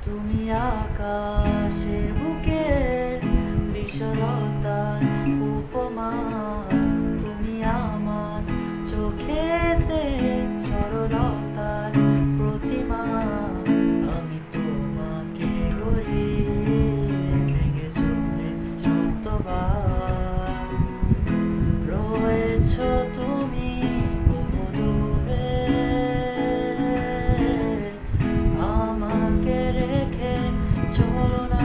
তুমি আকাশের বুকের বিশালতার উপমা, তুমি আমার চোখেতে সরলতার প্রতিমা। আমি তোমাকে গড়ি ভেঙে চলে শতবার, রয়েছ তুমি বহু দূরে, আমাকে রেখে চলো না।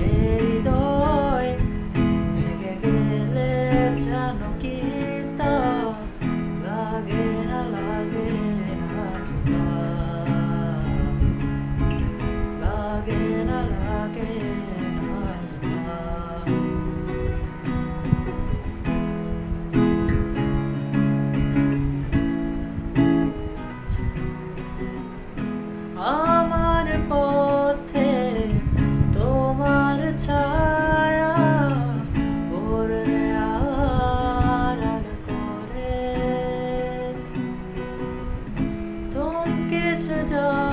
এই হৃদয় ভেঙে গেলে জানো কি তা লাগে না, লাগে না তোমার, লাগে না, লাগে না তোমার। আমার পথে তোমার ছায়া পড়লে আড়াল করে, থমকে সে যায়